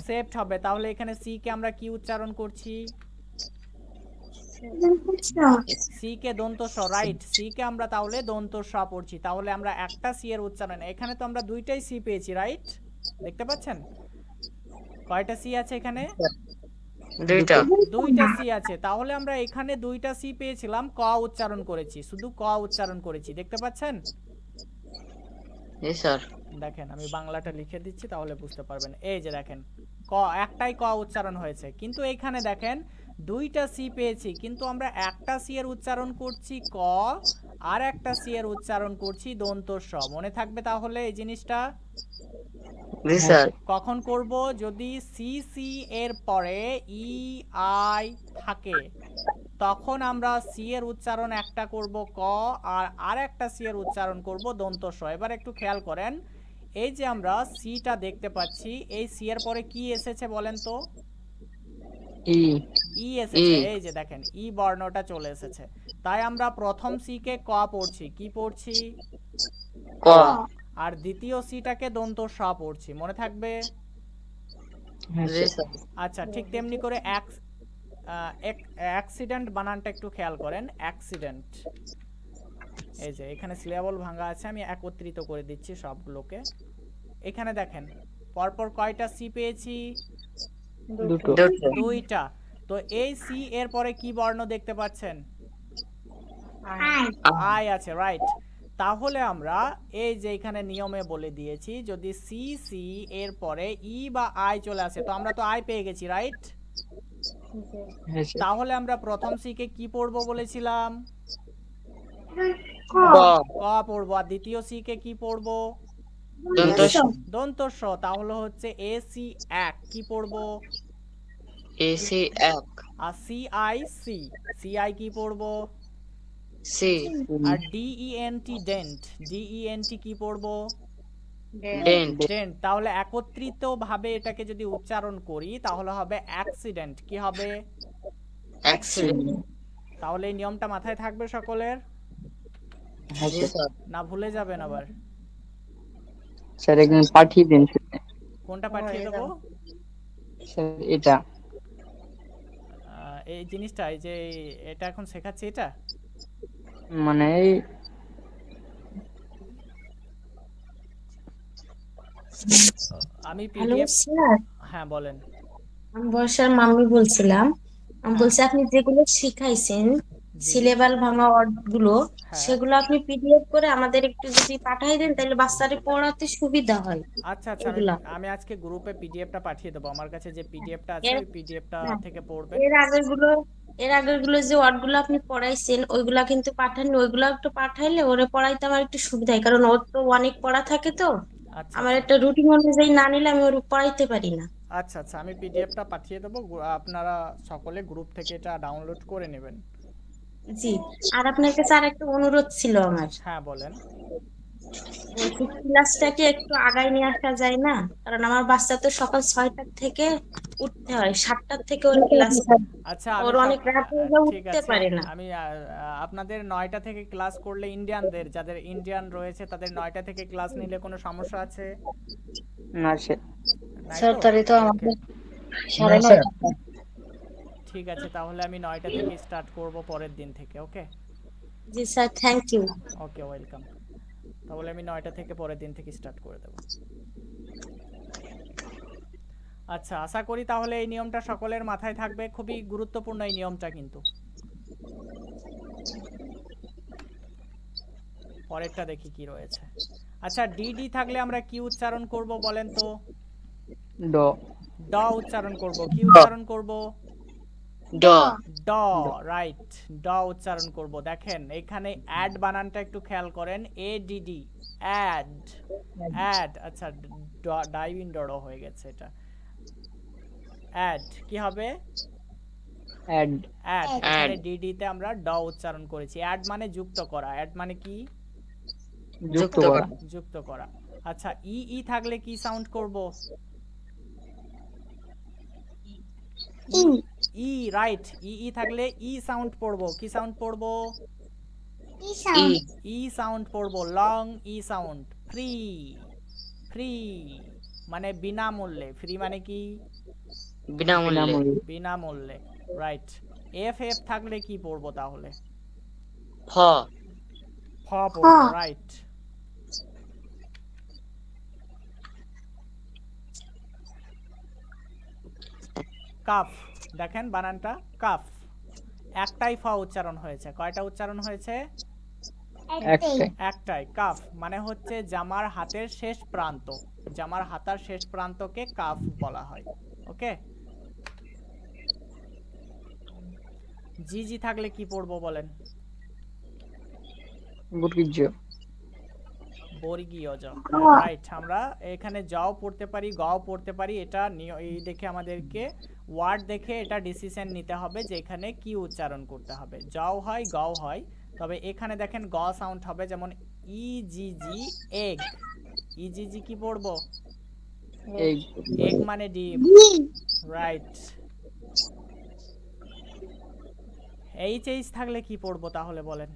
সেপ্ট হবে। তাহলে এখানে সি কে আমরা কি উচ্চারণ করছি? সি কে দন্ত স, রাইট। সি কে আমরা তাহলে দন্ত স পড়ছি। তাহলে আমরা একটা সি এর উচ্চারণ, এখানে তো আমরা দুইটাই সি পেয়েছি, রাইট? দেখতে পাচ্ছেন কয়টা সি আছে এখানে? দুইটা দুইটা সি আছে। তাহলে আমরা এখানে দুইটা সি পেয়েছিলাম, ক উচ্চারণ করেছি, শুধু ক উচ্চারণ করেছি, দেখতে পাচ্ছেন? জি স্যার দেখেন আমি বাংলাটা লিখে দিচ্ছি, তাহলে বুঝতে পারবেন। এই যে দেখেন ক, একটাই ক উচ্চারণ হয়েছে, কিন্তু এইখানে দেখেন দুইটা সি পেয়েছি, কিন্তু আমরা একটা সি এর উচ্চারণ করছি ক, আর একটা সি এর উচ্চারণ করছি দন্ত স। মনে থাকবে তাহলে এই জিনিসটা? জি স্যার কখন করব? যদি সি সি এর পরে ই আই থাকে, তখন আমরা সি এর উচ্চারণ একটা করব ক, আর আরেকটা সি এর উচ্চারণ করব দন্ত স। এবার একটু খেয়াল করেন, এই যে আমরা সিটা দেখতে পাচ্ছি, এই সি এর পরে কি এসেছে বলেন তো? ই ই এসেছে। ই এই যে দেখেন ই বর্ণটা চলে এসেছে। তাই আমরা প্রথম সি কে ক পড়ছি, কি পড়ছি? ক আর দ্বিতীয় সিটাকে দন্ত স পড়ছি, মনে থাকবে? হ্যাঁ জি স্যার। স্যার আচ্ছা, ঠিক তেমনি করে অ্যাক্সিডেন্ট বানানটা একটু খেয়াল করেন। অ্যাক্সিডেন্ট, এই যে এখানে সিলেবল ভাঙা আছে, আমি একত্রিত করে দিচ্ছি সবগুলোকে। এখানে দেখেন পরপর কয়টা সি পেয়েছি? দুটো। দুইটা। তো এই সি এর পরে কি বর্ণ দেখতে পাচ্ছেন? আই আছে, রাইট। তাহলে আমরা এই যে এখানে নিয়মে বলে দিয়েছি যদি সি সি এর পরে ই বা আই চলে আসে, তো আমরা তো আই পেয়ে গেছি, রাইট? হ্যাঁ স্যার। তাহলে আমরা প্রথম সি কে কি পড়বো বলেছিলাম? ক ক পড়বো। আর দ্বিতীয় সি কে কি পড়বো? দন্ত স দন্ত স। তাহলে হচ্ছে এ সি এক কি পড়বো? এসি এক আর C I C, C I কি পড়বো? সি আর D E N T dent, D E N T কি পড়বো? Dent dent. তাহলে একত্রিত ভাবে এটাকে যদি উচ্চারণ করি তাহলে হবে অ্যাক্সিডেন্ট। কি হবে? অ্যাক্সিডেন্ট। তাহলে এই নিয়মটা মাথায় থাকবে সকলের, হ্যাঁ জি স্যার। স্যার। না ভুলে যাবেন আবার? স্যার একদিন পাঠিয়ে দিন কোনটা পাঠিয়ে দেবো? স্যার এটা। এই জিনিসটা, এই যে এটা এখন শেখাচ্ছি এটা। মানে এই আমি হ্যালো পিডিএফ। স্যার, হ্যাঁ বলেন। আমি বর্ষার মাম্মি বলছিলাম। আমি হ্যাঁ। বলছি আপনি যেগুলো শিখাইছেন জি। সিলেবাল ভাঙা ওয়ার্ড গুলো, হ্যাঁ। সেগুলো আপনি পিডিএফ করে আমাদের একটু যদি পাঠাই দেন তাহলে বাচ্চাদের পড়াতে সুবিধা হয়। আচ্ছা আচ্ছা, আমি এগুলা আমি আজকে গ্রুপে পিডিএফটা পাঠিয়ে দেবো। আমার কাছে যে পিডিএফটা আছে এর ওই পিডিএফটা হ্যাঁ, থেকে পড়বেন। এর আগের গুলো এর আগের গুলো যে ওয়ার্ড গুলো আপনি পড়াইছেন ওইগুলা কিন্তু পাঠাননি, ওইগুলা একটু পাঠাইলে ওরে পড়াইতে আমার একটু সুবিধা হয়, কারণ ওর তো অনেক পড়া থাকে তো। আচ্ছা আমার আচ্ছা একটা রুটিন অনুযায়ী না নিলে আমি ওর পড়াইতে পারি না। আচ্ছা আচ্ছা, আমি পিডিএফটা পাঠিয়ে দেবো, আপনারা সকলে গ্রুপ থেকে এটা ডাউনলোড করে নেবেন। জি। আর আপনার কাছে আর একটা অনুরোধ ছিল আমার, হ্যাঁ বলেন। বলছি ক্লাসটাকে একটু আগায় নিয়ে আসা যায় না? কারণ আমার বাচ্চা তো সকাল 6টার থেকে উঠতে হয়, 7টার থেকে ওর ক্লাস, আচ্ছা ওর আমি অনেক রাত হয়ে যায়, ঠিক উঠতে আছে, পারে না। আমি আপনাদের 9টা থেকে ক্লাস করলে ইন্ডিয়ানদের, যাদের ইন্ডিয়ান রয়েছে তাদের 9টা থেকে ক্লাস নিলে কোনো সমস্যা আছে? না স্যার। নাই স্যার তো? তাহলে তো ওকে, আমাদের 9:30। ঠিক আছে, তাহলে আমি 9টা থেকে স্টার্ট করব পরের দিন থেকে। Okay ji sir, thank you. Okay, welcome. তাহলে আমি 9টা থেকে পরের দিন থেকে স্টার্ট করে দেব। আচ্ছা, আশা করি তাহলে এই নিয়মটা সকলের মাথায় থাকবে। খুবই গুরুত্বপূর্ণ এই নিয়মটা কিন্তু। পরেরটা দেখি কি রয়েছে। আচ্ছা, ডিডি থাকলে আমরা কি উচ্চারণ করব বলেন তো? ড। ড উচ্চারণ করব। কি উচ্চারণ করব? ড ড, রাইট। ড উচ্চারণ করব। দেখেন এখানে অ্যাড বানানটা একটু খেয়াল করেন, এ ডিডি, অ্যাড, অ্যাড। আচ্ছা, ডাইভিন ডড় হয়ে গেছে এটা। অ্যাড কি হবে? অ্যাড। অ্যাড। Add. এখানে ডিডি তে আমরা ড উচ্চারণ করেছি। অ্যাড মানে যুক্ত করা। অ্যাড মানে কি? যুক্ত করা। করা। যুক্ত করা। আচ্ছা, ই ই থাকলে কি সাউন্ড করব? ই, রাইট। ই ই থাকলে ই সাউন্ড পড়বো। কি সাউন্ড পড়বো? ই ই সাউন্ড পড়বো, লং ই সাউন্ড। ফ্রি, ফ্রি মানে বিনামূল্যে। ফ্রি মানে কি? বিনামূল্যে। বিনামূল্যে। বিনামূল্যে, রাইট। এফ এফ থাকলে কি পড়বো তাহলে? ফ ফ পড়বো, রাইট। কাফ, দেখেন বানানটা কাফ। একটাই ফ উচ্চারণ হয়েছে। কয়টা উচ্চারণ হয়েছে? একটাই। একটাই। কাফ মানে হচ্ছে জামার হাতের শেষ প্রান্ত। জামার হাতার শেষ প্রান্তকে কাফ বলা হয়। ওকে। জি জি থাকলে কি পড়বো বলেন? বর্গীয়। বর্গীয় জ, রাইট। আমরা এখানে জও পড়তে পারি, গও পড়তে পারি। এটা এই দেখে আমাদেরকে ওয়ার্ড দেখে এটা ডিসিশন নিতে হবে যে এখানে কি উচ্চারণ করতে হবে। জও হয়, গও হয়, তবে এখানে দেখেন গ সাউন্ড হবে। যেমন ই জি জি, এগ। ই জি জি কি পড়বো? এই এগ মানে ডিম, রাইট। এইচ এইচ থাকলে কি পড়বো তাহলে বলেন?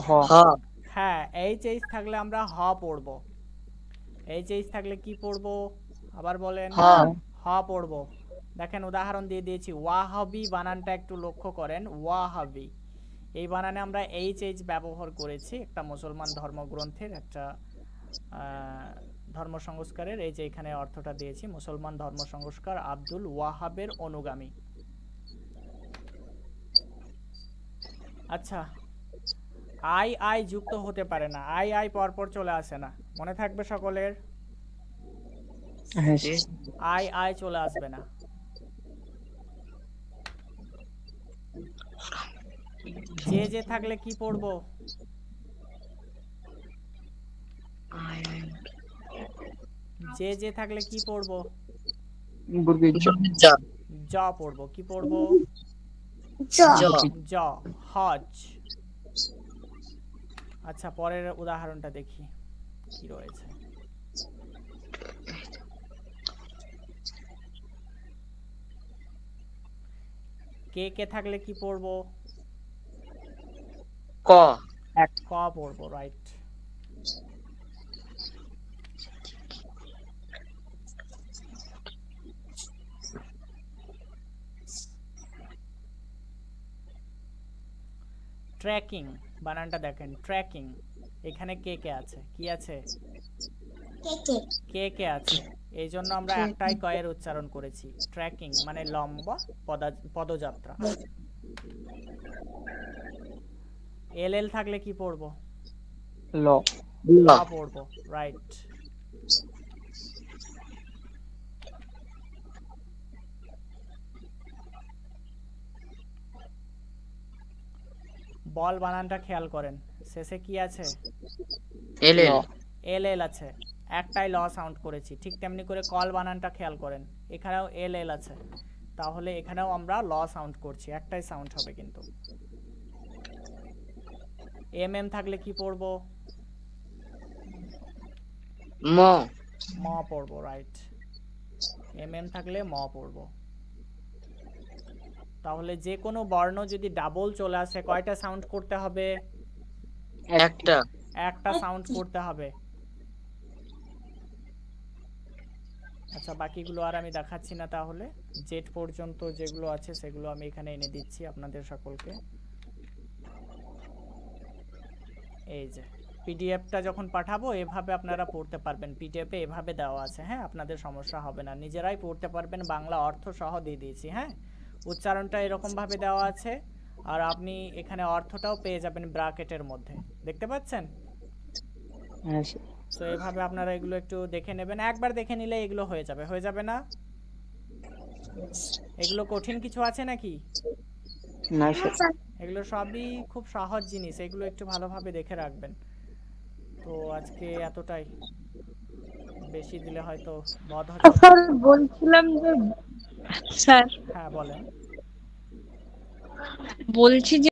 হ। হ হ্যাঁ, এইচ এইচ থাকলে আমরা হ পড়বো। এইচ এইচ থাকলে কি পড়বো আবার বলেন? হ হ পড়বো। দেখেন উদাহরণ দিয়ে দিয়েছি। ওয়াহাবি বানানটা একটু লক্ষ্য করেন। ওয়াহাবি, এই বানানে আমরা এইচ ব্যবহার করেছি একটা মুসলমান ধর্মগ্রন্থের একটা ধর্ম সংস্কারের। এই যে এখানে অর্থটা দিয়েছি, মুসলমান ধর্ম সংস্কার আব্দুল ওয়াহাবের অনুগামী। আচ্ছা, আই যুক্ত হতে পারে না, আই পরপর চলে আসে না, মনে থাকবে সকলের? হ্যাঁ আই চলে আসবে না। যে থাকলে কি পড়বো? যে থাকলে কি পড়বো? বর্গীয় জ। জ পড়বো। কি পড়বো? জ, হজ। আচ্ছা, পরের উদাহরণটা দেখি কি রয়েছে। কে থাকলে কি পড়বো? ক ক পড়বো, রাইট। ট্র্যাকিং বানানটা দেখেন, ট্র্যাকিং। এখানে কে আছে? কি আছে? কে আছে, এই জন্য আমরা একটাই কয়ের উচ্চারণ করেছি। ট্র্যাকিং মানে লম্বা পদযাত্রা। এল থাকলে কি পড়বো? ল। ল পড়বো, রাইট। বল বানানটা খেয়াল করেন, শেষে কি আছে? এল আছে, একটাই ল সাউন্ড করেছি। ঠিক তেমনি করে কল বানানটা খেয়াল করেন, এখানেও এল আছে, তাহলে এখানেও আমরা ল সাউন্ড করছি, একটাই সাউন্ড হবে কিন্তু। এম থাকলে কি পড়বো? ম পড়বো, রাইট। এম থাকলে ম পড়বো। তাহলে যে কোনো বর্ণ যদি ডাবল চলে আসে কয়টা সাউন্ড করতে হবে? একটা সাউন্ড করতে হবে। আচ্ছা, বাকিগুলো আর আমি দেখাচ্ছি না, তাহলে জেড পর্যন্ত যেগুলো আছে সেগুলো আমি এখানে এনে দিচ্ছি আপনাদের সকলকে। এই যে পিডিএফটা যখন পাঠাবো এভাবে আপনারা পড়তে পারবেন, পিডিএফে এভাবে দেওয়া আছে। হ্যাঁ, আপনাদের সমস্যা হবে না, নিজেরাই পড়তে পারবেন, বাংলা অর্থ সহ দিয়ে দিয়েছি। হ্যাঁ, উচ্চারণটা এরকম ভাবে দেওয়া আছে, আর আপনি এখানে অর্থটাও পেয়ে যাবেন ব্র্যাকেটের মধ্যে, দেখতে পাচ্ছেন? হ্যাঁ তো এইভাবে আপনারা এগুলো একটু দেখে নেবেন, একবার দেখে নিলে এগুলো হয়ে যাবে না? এগুলো কঠিন কিছু আছে নাকি? না এগুলো সবই খুব সহজ জিনিস, এগুলো একটু ভালোভাবে দেখে রাখবেন। তো আজকে এতটাই, বেশি দিলে হয়তো বদহজম। স্যার বলছিলাম যে, স্যার হ্যাঁ বলেন। বলছি যে